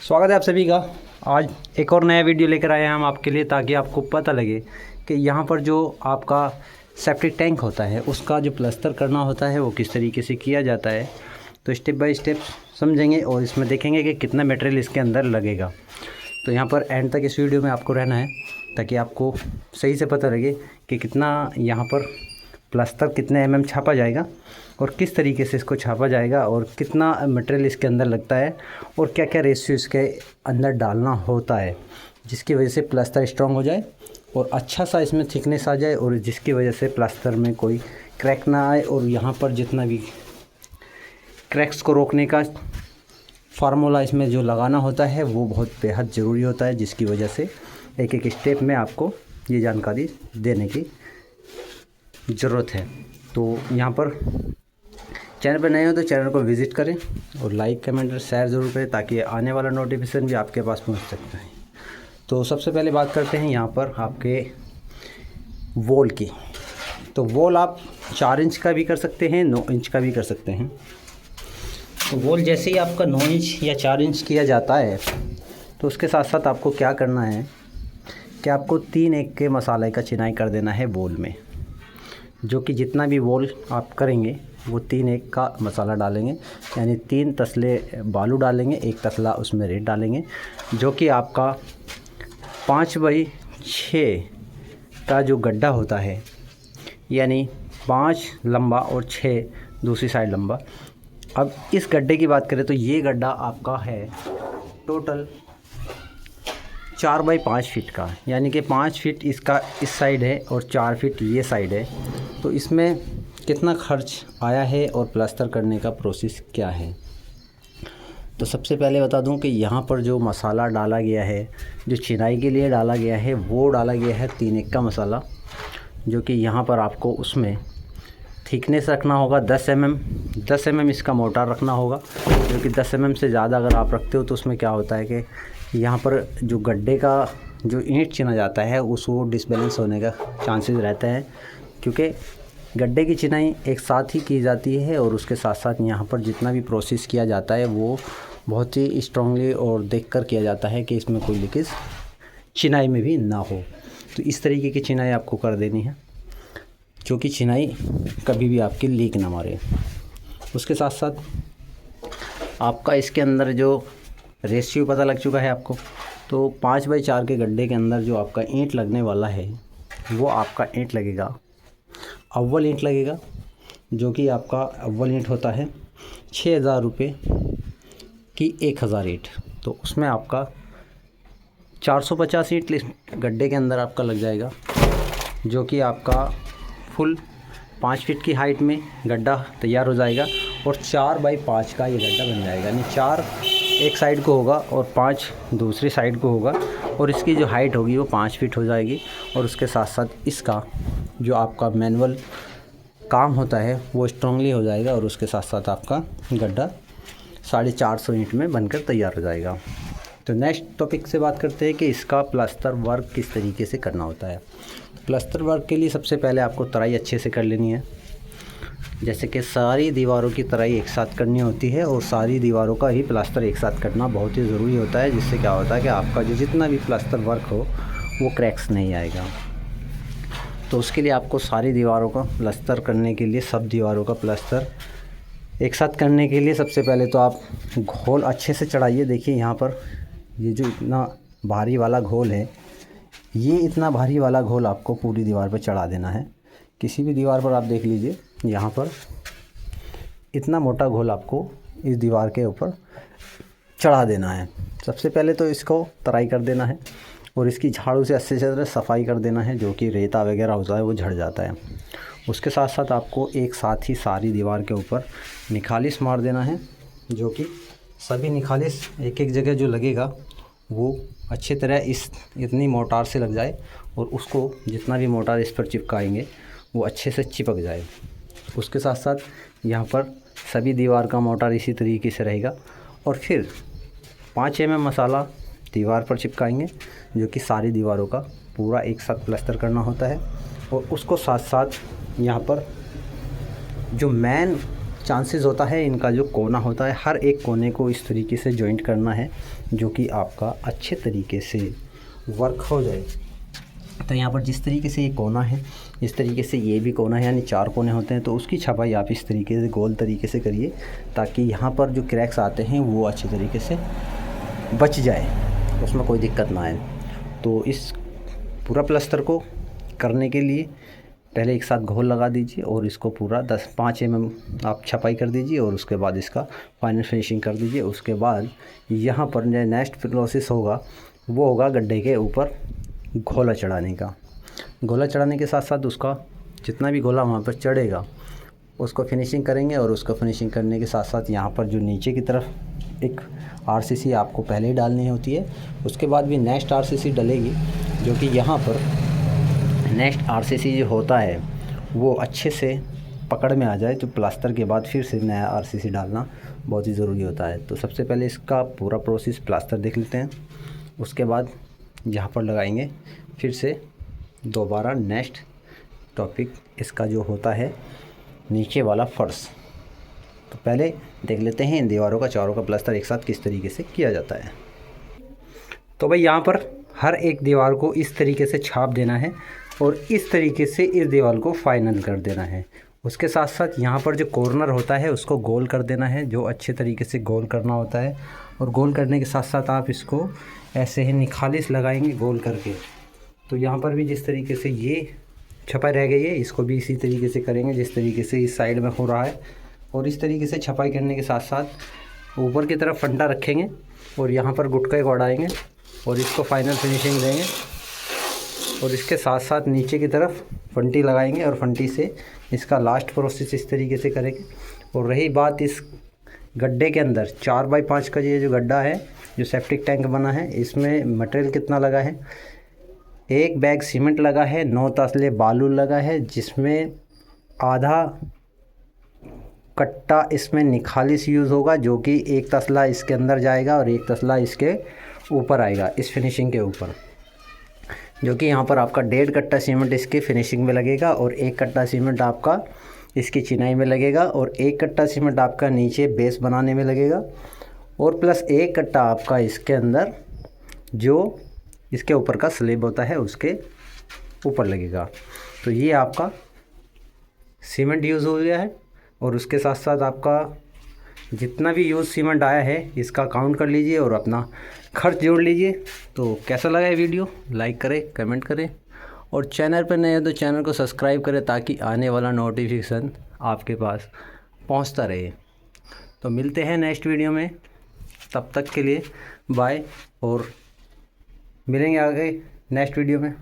स्वागत है आप सभी का। आज एक और नया वीडियो लेकर आए हैं हम आपके लिए, ताकि आपको पता लगे कि यहाँ पर जो आपका सेप्टिक टैंक होता है उसका जो प्लास्टर करना होता है वो किस तरीके से किया जाता है। तो स्टेप बाय स्टेप समझेंगे और इसमें देखेंगे कि कितना मटेरियल इसके अंदर लगेगा। तो यहाँ पर एंड तक इस वीडियो में आपको रहना है, ताकि आपको सही से पता लगे कि कितना यहाँ पर प्लास्टर कितने एमएम छापा जाएगा और किस तरीके से इसको छापा जाएगा और कितना मटेरियल इसके अंदर लगता है और क्या क्या रेशियो इसके अंदर डालना होता है, जिसकी वजह से प्लास्टर स्ट्रॉन्ग हो जाए और अच्छा सा इसमें थिकनेस आ जाए और जिसकी वजह से प्लास्टर में कोई क्रैक ना आए। और यहाँ पर जितना भी क्रैक्स को रोकने का फार्मूला इसमें जो लगाना होता है वो बहुत बेहद ज़रूरी होता है, जिसकी वजह से एक एक स्टेप में आपको ये जानकारी देने की ज़रूरत है। तो यहाँ पर चैनल पर नए हो तो चैनल को विज़िट करें और लाइक कमेंट और शेयर ज़रूर करें, ताकि आने वाला नोटिफिकेशन भी आपके पास पहुँच सकता है। तो सबसे पहले बात करते हैं यहाँ पर आपके वॉल की। तो वॉल आप 4 इंच का भी कर सकते हैं, 9 इंच का भी कर सकते हैं। तो वॉल जैसे ही आपका 9 इंच या 4 इंच किया जाता है तो उसके साथ साथ आपको क्या करना है कि आपको 3-1 के मसाले का चिनाई कर देना है वॉल में, जो कि जितना भी वॉल आप करेंगे वो 3-1 का मसाला डालेंगे, यानी 3 तसले बालू डालेंगे, 1 तसला उसमें रेत डालेंगे, जो कि आपका 5x6 का जो गड्ढा होता है, यानी 5 लंबा और 6 दूसरी साइड लंबा। अब इस गड्ढे की बात करें तो ये गड्ढा आपका है टोटल 4x5 फीट का, यानी कि 5 फीट इसका इस साइड है और 4 फीट ये साइड है। तो इसमें कितना खर्च आया है और प्लास्टर करने का प्रोसेस क्या है। तो सबसे पहले बता दूं कि यहाँ पर जो मसाला डाला गया है, जो चिनाई के लिए डाला गया है, वो डाला गया है 3-1 का मसाला, जो कि यहाँ पर आपको उसमें थिकनेस रखना होगा 10 mm इसका मोटार रखना होगा, जो कि 10 mm से ज़्यादा अगर आप रखते हो तो उसमें क्या होता है कि यहाँ पर जो गड्ढे का जो ईंट चिना जाता है उसको डिसबैलेंस होने का चांसेस रहते हैं, क्योंकि गड्ढे की चिनाई एक साथ ही की जाती है और उसके साथ साथ यहाँ पर जितना भी प्रोसेस किया जाता है वो बहुत ही स्ट्रांगली और देखकर किया जाता है कि इसमें कोई लीकेज चिनाई में भी ना हो। तो इस तरीके की चिनाई आपको कर देनी है, जो कि चिनाई कभी भी आपकी लीक ना मारे। उसके साथ साथ आपका इसके अंदर जो रेशियो पता लग चुका है आपको। तो 5x4 के गड्ढे के अंदर जो आपका ईंट लगने वाला है वो आपका ईंट लगेगा, अव्वल ईंट लगेगा, जो कि आपका अव्वल ईंट होता है 6,000 रुपये की 1,000 ईंट। तो उसमें आपका 450 ईंट गड्ढे के अंदर आपका लग जाएगा, जो कि आपका फुल 5 फीट की हाइट में गड्ढा तैयार हो जाएगा और 4x5 का ये गड्ढा बन जाएगा, यानी 4 एक साइड को होगा और 5 दूसरी साइड को होगा और इसकी जो हाइट होगी वो 5 फीट हो जाएगी। और उसके साथ साथ इसका जो आपका मैनुअल काम होता है वो स्ट्रांगली हो जाएगा और उसके साथ साथ आपका गड्ढा 450 ईंट में बनकर तैयार हो जाएगा। तो नेक्स्ट टॉपिक से बात करते हैं कि इसका प्लास्टर वर्क किस तरीके से करना होता है। प्लास्टर वर्क के लिए सबसे पहले आपको तराई अच्छे से कर लेनी है, जैसे कि सारी दीवारों की तराई एक साथ करनी होती है और सारी दीवारों का ही प्लास्टर एक साथ करना बहुत ही ज़रूरी होता है, जिससे क्या होता है कि आपका जो जितना भी प्लास्टर वर्क हो वो क्रैक्स नहीं आएगा। तो उसके लिए आपको सारी दीवारों का प्लास्टर करने के लिए, सब दीवारों का प्लास्टर एक साथ करने के लिए सबसे पहले तो आप घोल अच्छे से चढ़ाइए। देखिए यहाँ पर ये जो इतना भारी वाला घोल है, ये इतना भारी वाला घोल आपको पूरी दीवार पर चढ़ा देना है। किसी भी दीवार पर आप देख लीजिए, यहाँ पर इतना मोटा घोल आपको इस दीवार के ऊपर चढ़ा देना है। सबसे पहले तो इसको तराई कर देना है और इसकी झाड़ू से अच्छे से सफाई कर देना है, जो कि रेता वगैरह होता है वो झड़ जाता है। उसके साथ साथ आपको एक साथ ही सारी दीवार के ऊपर निखालिस मार देना है, जो कि सभी निखालिस एक एक जगह जो लगेगा वो अच्छी तरह इतनी मोटार से लग जाए और उसको जितना भी मोटार इस पर चिपकाएंगे वो अच्छे से चिपक जाए। उसके साथ साथ यहाँ पर सभी दीवार का मोटार इसी तरीके से रहेगा और फिर 5 mm मसाला दीवार पर चिपकाएंगे, जो कि सारी दीवारों का पूरा एक साथ प्लास्टर करना होता है। और उसको साथ साथ यहाँ पर जो मेन चांसेस होता है इनका जो कोना होता है हर एक कोने को इस तरीके से जॉइंट करना है जो कि आपका अच्छे तरीके से वर्क हो जाए। तो यहाँ पर जिस तरीके से ये कोना है इस तरीके से ये भी कोना है, यानी 4 कोने होते हैं। तो उसकी छपाई आप इस तरीके से गोल तरीके से करिए ताकि यहाँ पर जो क्रैक्स आते हैं वो अच्छे तरीके से बच जाए, उसमें कोई दिक्कत ना आए। तो इस पूरा प्लास्टर को करने के लिए पहले एक साथ घोल लगा दीजिए और इसको पूरा 5 mm आप छपाई कर दीजिए और उसके बाद इसका फाइनल फिनिशिंग कर दीजिए। उसके बाद यहाँ पर जो नेक्स्ट प्रोसेस होगा वो होगा गड्ढे के ऊपर घोला चढ़ाने का। घोला चढ़ाने के साथ साथ उसका जितना भी घोला वहाँ पर चढ़ेगा उसको फिनिशिंग करेंगे। और उसको फिनिशिंग करने के साथ साथ यहाँ पर जो नीचे की तरफ एक RCC आपको पहले ही डालनी होती है, उसके बाद भी नेक्स्ट RCC डलेगी, जो कि यहाँ पर नेक्स्ट RCC जो होता है वो अच्छे से पकड़ में आ जाए। तो प्लास्टर के बाद फिर से नया RCC डालना बहुत ही ज़रूरी होता है। तो सबसे पहले इसका पूरा प्रोसेस प्लास्टर देख लेते हैं, उसके बाद यहाँ पर लगाएंगे फिर से दोबारा नेक्स्ट टॉपिक इसका जो होता है नीचे वाला फर्श। तो पहले देख लेते हैं इन दीवारों का चारों का प्लास्टर एक साथ किस तरीके से किया जाता है। तो भाई यहाँ पर हर एक दीवार को इस तरीके से छाप देना है और इस तरीके से इस दीवार को फाइनल कर देना है। उसके साथ साथ यहाँ पर जो कॉर्नर होता है उसको गोल कर देना है, जो अच्छे तरीके से गोल करना होता है। और गोल करने के साथ साथ आप इसको ऐसे ही निखालिस लगाएंगे गोल करके। तो यहाँ पर भी जिस तरीके से ये छपाई रह गई है इसको भी इसी तरीके से करेंगे जिस तरीके से इस साइड में हो रहा है। और इस तरीके से छपाई करने के साथ साथ ऊपर की तरफ फंटा रखेंगे और यहाँ पर गुटका को अड़ाएंगे और इसको फाइनल फिनिशिंग देंगे। और इसके साथ साथ नीचे की तरफ फंटी लगाएंगे और फंटी से इसका लास्ट प्रोसेस इस तरीके से करेंगे। और रही बात इस गड्ढे के अंदर 4x5 का ये जो गड्ढा है जो सेप्टिक टैंक बना है, इसमें मटेरियल कितना लगा है, 1 बैग सीमेंट लगा है, 9 तसले बालू लगा है, जिसमें आधा कट्टा इसमें निखालिस यूज़ होगा, जो कि 1 तसला इसके अंदर जाएगा और 1 तसला इसके ऊपर आएगा इस फिनिशिंग के ऊपर, जो कि यहाँ पर आपका 1.5 कट्टा सीमेंट इसकी फिनिशिंग में लगेगा और 1 कट्टा सीमेंट आपका इसकी चिनाई में लगेगा और 1 कट्टा सीमेंट आपका नीचे बेस बनाने में लगेगा और प्लस 1 कट्टा आपका इसके अंदर जो इसके ऊपर का स्लेब होता है उसके ऊपर लगेगा। तो ये आपका सीमेंट यूज़ हो गया है और उसके साथ साथ आपका जितना भी यूज़ सीमेंट आया है इसका काउंट कर लीजिए और अपना खर्च जोड़ लीजिए। तो कैसा लगा ये वीडियो, लाइक करें, कमेंट करें और चैनल पर नए हैं तो चैनल को सब्सक्राइब करें ताकि आने वाला नोटिफिकेशन आपके पास पहुंचता रहे। तो मिलते हैं नेक्स्ट वीडियो में, तब तक के लिए बाय और मिलेंगे आगे नेक्स्ट वीडियो में।